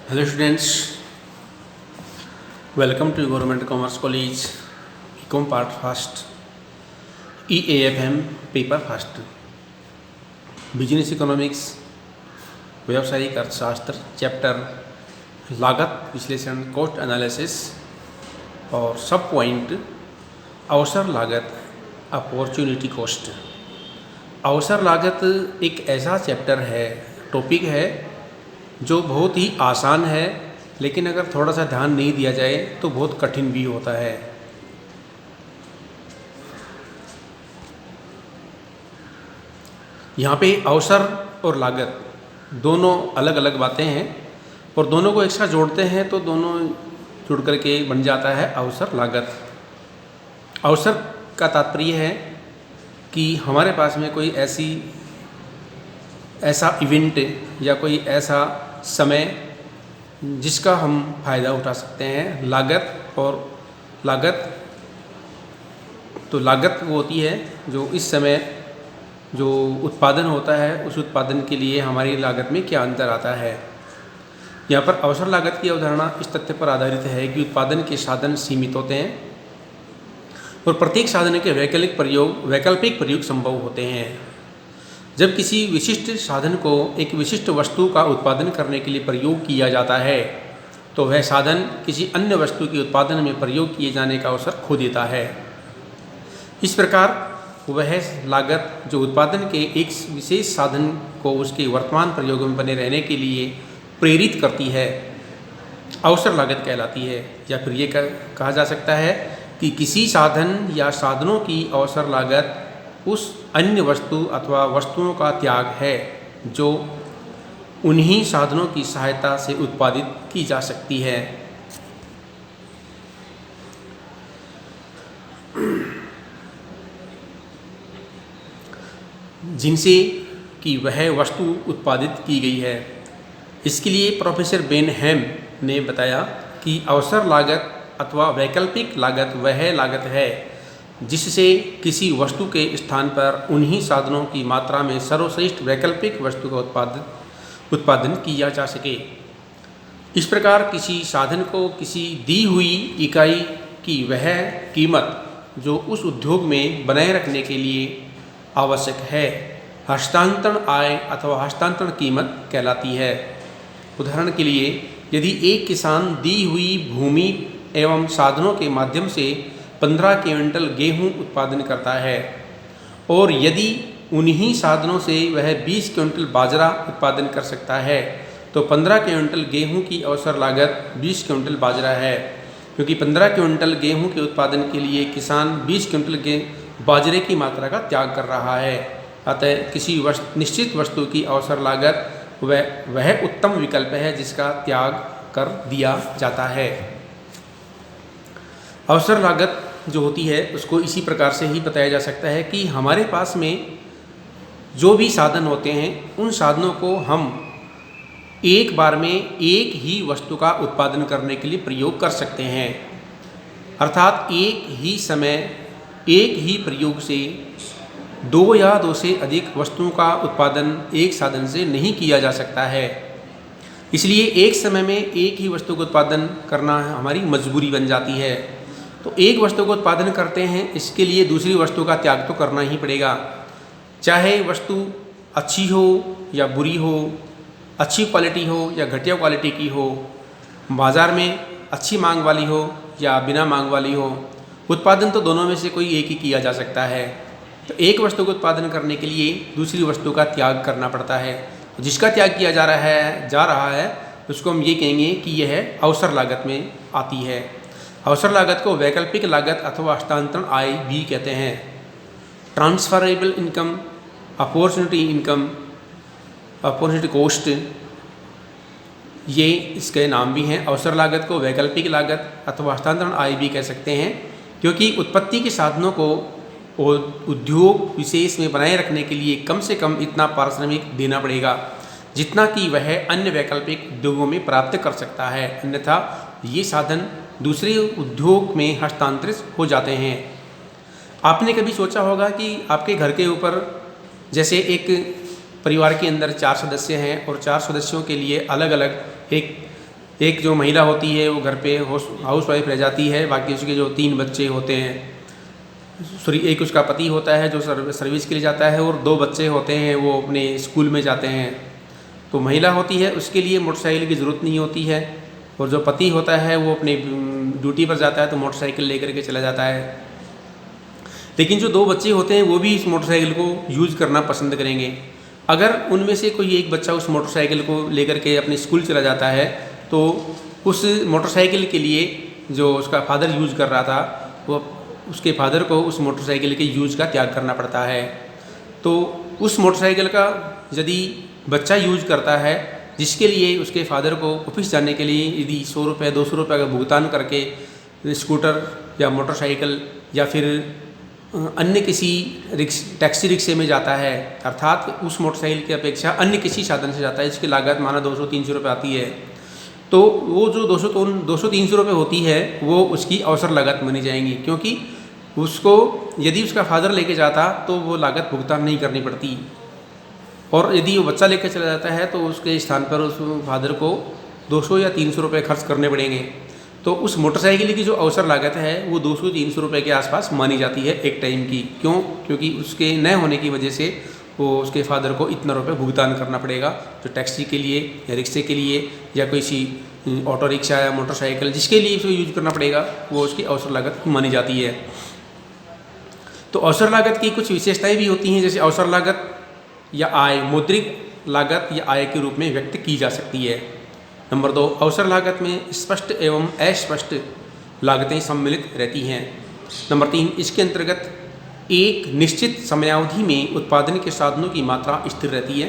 Hello students, welcome to Government Commerce College Ecom Part First EAFM Paper First Business Economics व्यावसायिक अर्थशास्त्र chapter लागत विश्लेषण cost analysis और सब पॉइंट अवसर लागत अपॉर्चुनिटी कॉस्ट। अवसर लागत एक ऐसा चैप्टर है, टॉपिक है जो बहुत ही आसान है, लेकिन अगर थोड़ा सा ध्यान नहीं दिया जाए तो बहुत कठिन भी होता है। यहाँ पे अवसर और लागत दोनों अलग अलग बातें हैं और दोनों को एक साथ जोड़ते हैं तो दोनों जुड़ करके बन जाता है अवसर लागत। अवसर का तात्पर्य है कि हमारे पास में कोई ऐसा इवेंट या कोई ऐसा समय जिसका हम फ़ायदा उठा सकते हैं। लागत तो लागत वो होती है जो इस समय जो उत्पादन होता है उस उत्पादन के लिए हमारी लागत में क्या अंतर आता है। यहाँ पर अवसर लागत की अवधारणा इस तथ्य पर आधारित है कि उत्पादन के साधन सीमित होते हैं और प्रत्येक साधन के वैकल्पिक प्रयोग संभव होते हैं। जब किसी विशिष्ट साधन को एक विशिष्ट वस्तु का उत्पादन करने के लिए प्रयोग किया जाता है तो वह साधन किसी अन्य वस्तु के उत्पादन में प्रयोग किए जाने का अवसर खो देता है। इस प्रकार वह लागत जो उत्पादन के एक विशेष साधन को उसके वर्तमान प्रयोग में बने रहने के लिए प्रेरित करती है, अवसर लागत कहलाती है। या फिर ये कहा जा सकता है कि किसी साधन या साधनों की अवसर लागत उस अन्य वस्तु अथवा वस्तुओं का त्याग है जो उन्हीं साधनों की सहायता से उत्पादित की जा सकती है। जिनसे कि वह वस्तु उत्पादित की गई है। इसके लिए प्रोफेसर बेनहैम ने बताया कि अवसर लागत अथवा वैकल्पिक लागत वह लागत है जिससे किसी वस्तु के स्थान पर उन्हीं साधनों की मात्रा में सर्वश्रेष्ठ वैकल्पिक वस्तु का उत्पादन किया जा सके। इस प्रकार किसी साधन को किसी दी हुई इकाई की वह कीमत जो उस उद्योग में बनाए रखने के लिए आवश्यक है हस्तांतरण आय अथवा हस्तांतरण कीमत कहलाती है। उदाहरण के लिए, यदि एक किसान दी हुई भूमि एवं साधनों के माध्यम से 15 क्विंटल गेहूं उत्पादन करता है और यदि उन्हीं साधनों से वह 20 क्विंटल बाजरा उत्पादन कर सकता है तो 15 क्विंटल गेहूं की अवसर लागत 20 क्विंटल बाजरा है, क्योंकि 15 क्विंटल गेहूं के उत्पादन के लिए किसान 20 क्विंटल बाजरे की मात्रा का त्याग कर रहा है। अतः किसी निश्चित वस्तु की अवसर लागत वह उत्तम विकल्प है जिसका त्याग कर दिया जाता है। अवसर लागत जो होती है उसको इसी प्रकार से ही बताया जा सकता है कि हमारे पास में जो भी साधन होते हैं उन साधनों को हम एक बार में एक ही वस्तु का उत्पादन करने के लिए प्रयोग कर सकते हैं। अर्थात एक ही समय एक ही प्रयोग से 2 या 2 से अधिक वस्तुओं का उत्पादन एक साधन से नहीं किया जा सकता है। इसलिए एक समय में एक ही वस्तु का उत्पादन करना हमारी मजबूरी बन जाती है। तो एक वस्तु का उत्पादन करते हैं, इसके लिए दूसरी वस्तु का त्याग तो करना ही पड़ेगा, चाहे वस्तु अच्छी हो या बुरी हो, अच्छी क्वालिटी हो या घटिया क्वालिटी की हो, बाज़ार में अच्छी मांग वाली हो या बिना मांग वाली हो। उत्पादन तो दोनों में से कोई एक ही किया जा सकता है। तो एक वस्तु को उत्पादन करने के लिए दूसरी वस्तु का त्याग करना पड़ता है। जिसका त्याग किया जा रहा है उसको हम ये कहेंगे कि यह अवसर लागत में आती है। अवसर लागत को वैकल्पिक लागत अथवा हस्तांतरण आय भी कहते हैं। ट्रांसफरेबल इनकम, अपॉर्चुनिटी कॉस्ट, ये इसके नाम भी हैं। अवसर लागत को वैकल्पिक लागत अथवा हस्तांतरण आय भी कह सकते हैं, क्योंकि उत्पत्ति के साधनों को उद्योग विशेष में बनाए रखने के लिए कम से कम इतना पारिश्रमिक देना पड़ेगा जितना कि वह अन्य वैकल्पिक उद्योगों में प्राप्त कर सकता है, अन्यथा ये साधन दूसरे उद्योग में हस्तांतरित हो जाते हैं। आपने कभी सोचा होगा कि आपके घर के ऊपर जैसे एक परिवार के अंदर 4 सदस्य हैं और 4 सदस्यों के लिए अलग अलग एक एक जो महिला होती है वो घर पे हाउस वाइफ रह जाती है, बाकी उसके जो 3 बच्चे होते हैं, सॉरी एक उसका पति होता है जो सर्विस के लिए जाता है, और 2 बच्चे होते हैं वो अपने स्कूल में जाते हैं। तो महिला होती है उसके लिए मोटरसाइकिल की ज़रूरत नहीं होती है, और जो पति होता है वो अपनी ड्यूटी पर जाता है तो मोटरसाइकिल लेकर के चला जाता है। लेकिन जो 2 बच्चे होते हैं वो भी इस मोटरसाइकिल को यूज़ करना पसंद करेंगे। अगर उनमें से कोई एक बच्चा उस मोटरसाइकिल को लेकर के अपने स्कूल चला जाता है तो उस मोटरसाइकिल के लिए जो उसका फादर यूज़ कर रहा था वो उसके फादर को उस मोटरसाइकिल के यूज़ का त्याग करना पड़ता है। तो उस मोटरसाइकिल का यदि बच्चा यूज़ करता है जिसके लिए उसके फादर को ऑफिस जाने के लिए यदि 100 रुपये 200 रुपये का भुगतान करके स्कूटर या मोटरसाइकिल या फिर अन्य किसी टैक्सी रिक्शे में जाता है, अर्थात उस मोटरसाइकिल की अपेक्षा अन्य किसी साधन से जाता है जिसकी लागत माना 200-300 रुपये आती है, तो वो जो 200-300 रुपये होती है वो उसकी अवसर लागत मानी जाएंगी, क्योंकि उसको यदि उसका फादर लेके जाता तो वो लागत भुगतान नहीं करनी पड़ती, और यदि वो बच्चा लेकर चला जाता है तो उसके स्थान पर उस फादर को 200 या 300 रुपये खर्च करने पड़ेंगे। तो उस मोटरसाइकिल की जो अवसर लागत है वो 200-300 रुपये के आसपास मानी जाती है एक टाइम की। क्यों? क्योंकि उसके न होने की वजह से वो उसके फादर को इतना रुपये भुगतान करना पड़ेगा, जो टैक्सी के लिए या रिक्शे के लिए या किसी ऑटो रिक्शा या मोटरसाइकिल जिसके लिए उसको यूज करना पड़ेगा वो उसकी अवसर लागत मानी जाती है। तो अवसर लागत की कुछ विशेषताएं भी होती हैं, जैसे अवसर लागत या आय मौद्रिक लागत या आय के रूप में व्यक्त की जा सकती है। नंबर 2, अवसर लागत में स्पष्ट एवं अस्पष्ट लागतें सम्मिलित रहती हैं। नंबर 3, इसके अंतर्गत एक निश्चित समयावधि में उत्पादन के साधनों की मात्रा स्थिर रहती है।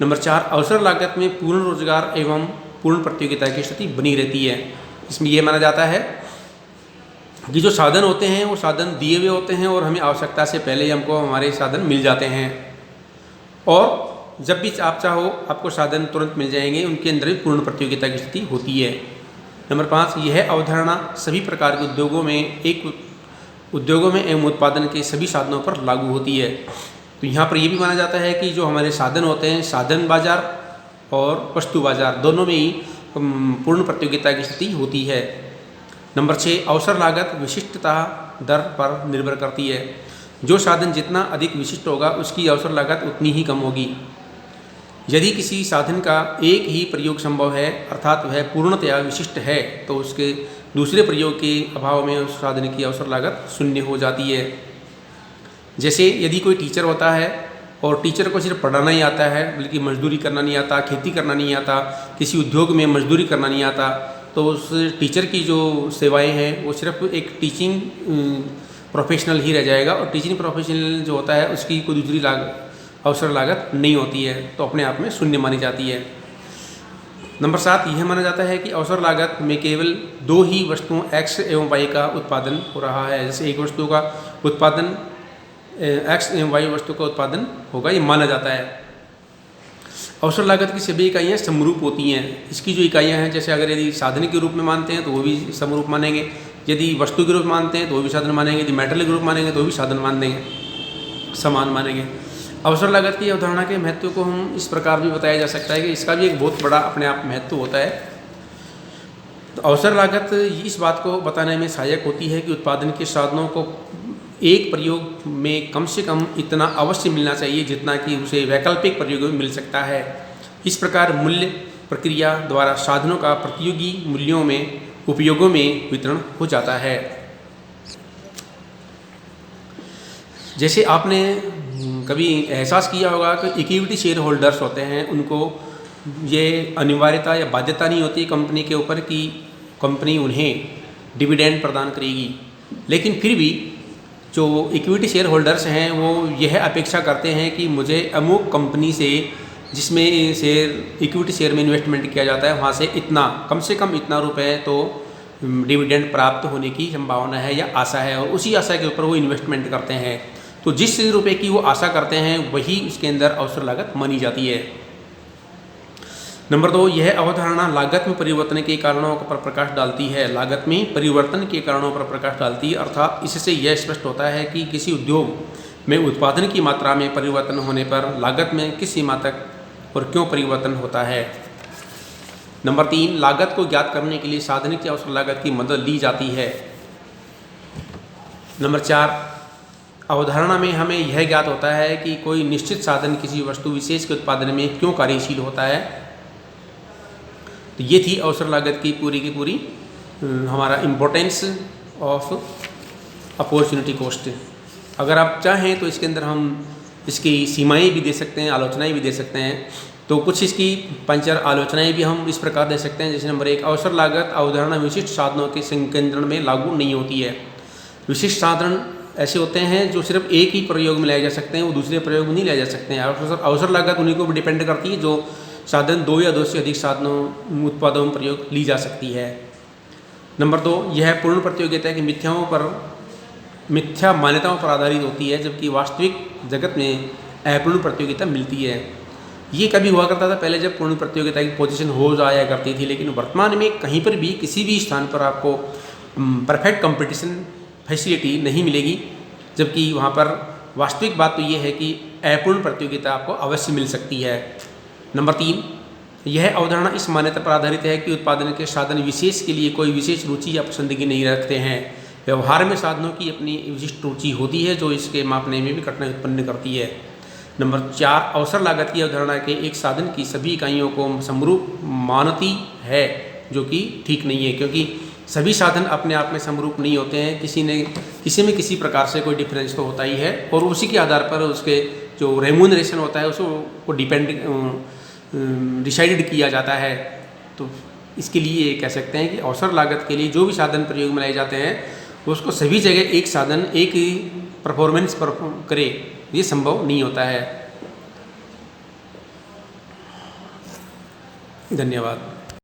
नंबर 4, अवसर लागत में पूर्ण रोजगार एवं पूर्ण प्रतियोगिता की स्थिति बनी रहती है। इसमें यह माना जाता है कि जो साधन होते हैं वो साधन दिए हुए होते हैं और हमें आवश्यकता से पहले हमको हमारे साधन मिल जाते हैं, और जब भी आप चाहो आपको साधन तुरंत मिल जाएंगे, उनके अंदर भी पूर्ण प्रतियोगिता की स्थिति होती है। नंबर 5, यह अवधारणा सभी प्रकार के उद्योगों में एवं उत्पादन के सभी साधनों पर लागू होती है। तो यहाँ पर यह भी माना जाता है कि जो हमारे साधन होते हैं, साधन बाजार और वस्तु बाजार दोनों में ही पूर्ण प्रतियोगिता की स्थिति होती है। नंबर 6, अवसर लागत विशिष्टता दर पर निर्भर करती है। जो साधन जितना अधिक विशिष्ट होगा उसकी अवसर लागत उतनी ही कम होगी। यदि किसी साधन का एक ही प्रयोग संभव है, अर्थात वह पूर्णतया विशिष्ट है, तो उसके दूसरे प्रयोग के अभाव में उस साधन की अवसर लागत शून्य हो जाती है। जैसे यदि कोई टीचर होता है और टीचर को सिर्फ पढ़ाना ही आता है, बल्कि मजदूरी करना नहीं आता, खेती करना नहीं आता, किसी उद्योग में मजदूरी करना नहीं आता, तो उस टीचर की जो सेवाएं हैं वो सिर्फ एक टीचिंग प्रोफेशनल ही रह जाएगा, और टीचिंग प्रोफेशनल जो होता है उसकी कोई दूसरी अवसर लागत नहीं होती है, तो अपने आप में शून्य मानी जाती है। नंबर 7, यह माना जाता है कि अवसर लागत में केवल 2 ही वस्तुओं X एवं Y का उत्पादन हो रहा है। जैसे एक वस्तु का उत्पादन X एवं Y वस्तु का उत्पादन होगा, ये माना जाता है। अवसर लागत की सभी इकाइयाँ समरूप होती हैं। इसकी जो इकाइयाँ हैं, जैसे अगर यदि साधन के रूप में मानते हैं तो वो भी समरूप मानेंगे, यदि वस्तु के रूप में मानते हैं तो वो भी साधन मानेंगे, यदि मेटल के रूप मानेंगे तो भी साधन मान देंगे, समान मानेंगे। अवसर लागत की अवधारणा के महत्व को हम इस प्रकार भी बताया जा सकता है कि इसका भी एक बहुत बड़ा अपने आप महत्व होता है। तो अवसर लागत इस बात को बताने में सहायक होती है कि उत्पादन के साधनों को एक प्रयोग में कम से कम इतना अवश्य मिलना चाहिए जितना कि उसे वैकल्पिक प्रयोगों में मिल सकता है। इस प्रकार मूल्य प्रक्रिया द्वारा साधनों का प्रतियोगी मूल्यों में उपयोगों में वितरण हो जाता है। जैसे आपने कभी एहसास किया होगा कि इक्विटी शेयर होल्डर्स होते हैं, उनको ये अनिवार्यता या बाध्यता नहीं होती कंपनी के ऊपर कि कंपनी उन्हें डिविडेंड प्रदान करेगी, लेकिन फिर भी जो इक्विटी शेयर होल्डर्स हैं वो यह अपेक्षा करते हैं कि मुझे अमुक कंपनी से जिसमें इक्विटी शेयर में इन्वेस्टमेंट किया जाता है वहाँ से इतना कम से कम इतना रुपए तो डिविडेंड प्राप्त होने की संभावना है या आशा है, और उसी आशा के ऊपर वो इन्वेस्टमेंट करते हैं। तो जिस रुपए की वो आशा करते हैं वही उसके अंदर अवसर लागत मानी जाती है। नंबर 2, यह अवधारणा लागत में परिवर्तन के कारणों पर प्रकाश डालती है। लागत में परिवर्तन के कारणों पर प्रकाश डालती है, अर्थात इससे यह स्पष्ट होता है कि किसी उद्योग में उत्पादन की मात्रा में परिवर्तन होने पर लागत में किस सीमा तक और क्यों परिवर्तन होता है। नंबर 3, लागत को ज्ञात करने के लिए साधन की अवसर लागत की मदद ली जाती है। नंबर 4, अवधारणा में हमें यह ज्ञात होता है कि कोई निश्चित साधन किसी वस्तु विशेष के उत्पादन में क्यों कार्यशील होता है। तो ये थी अवसर लागत की पूरी हमारा इम्पोर्टेंस ऑफ अपॉर्चुनिटी कॉस्ट। अगर आप चाहें तो इसके अंदर हम इसकी सीमाएं भी दे सकते हैं, आलोचनाएं भी दे सकते हैं। तो कुछ इसकी 5 आलोचनाएं भी हम इस प्रकार दे सकते हैं। जैसे नंबर 1, अवसर लागत अवधारणा विशिष्ट साधनों के संकेंद्रण में लागू नहीं होती है। विशिष्ट साधन ऐसे होते हैं जो सिर्फ एक ही प्रयोग में लाए जा सकते हैं, वो दूसरे प्रयोग में नहीं लाए जा सकते हैं। अवसर लागत उन्हीं को डिपेंड करती है जो साधन 2 या 2 से अधिक साधनों उत्पादों में प्रयोग ली जा सकती है। नंबर 2, यह पूर्ण प्रतियोगिता की मिथ्या मान्यताओं पर आधारित होती है, जबकि वास्तविक जगत में अपूर्ण प्रतियोगिता मिलती है। ये कभी हुआ करता था पहले जब पूर्ण प्रतियोगिता की पोजीशन हो जाया करती थी, लेकिन वर्तमान में कहीं पर भी किसी भी स्थान पर आपको परफेक्ट कंपटीशन फैसिलिटी नहीं मिलेगी, जबकि वहाँ पर वास्तविक बात तो ये है कि अपूर्ण प्रतियोगिता आपको अवश्य मिल सकती है। नंबर 3, यह अवधारणा इस मान्यता पर आधारित है कि उत्पादन के साधन विशेष के लिए कोई विशेष रुचि या पसंदगी नहीं रखते हैं। व्यवहार में साधनों की अपनी विशिष्ट रुचि होती है जो इसके मापने में भी कठिनाई उत्पन्न करती है। नंबर 4, अवसर लागत की अवधारणा के एक साधन की सभी इकाइयों को समरूप मानती है, जो कि ठीक नहीं है, क्योंकि सभी साधन अपने आप में समरूप नहीं होते हैं। किसी में किसी प्रकार से कोई डिफरेंस तो होता ही है, और उसी के आधार पर उसके जो रेम्यूनरेशन होता है उसको डिसाइडेड किया जाता है। तो इसके लिए कह सकते हैं कि अवसर लागत के लिए जो भी साधन प्रयोग में लाए जाते हैं उसको सभी जगह एक साधन एक ही परफॉर्मेंस करे, ये संभव नहीं होता है। धन्यवाद।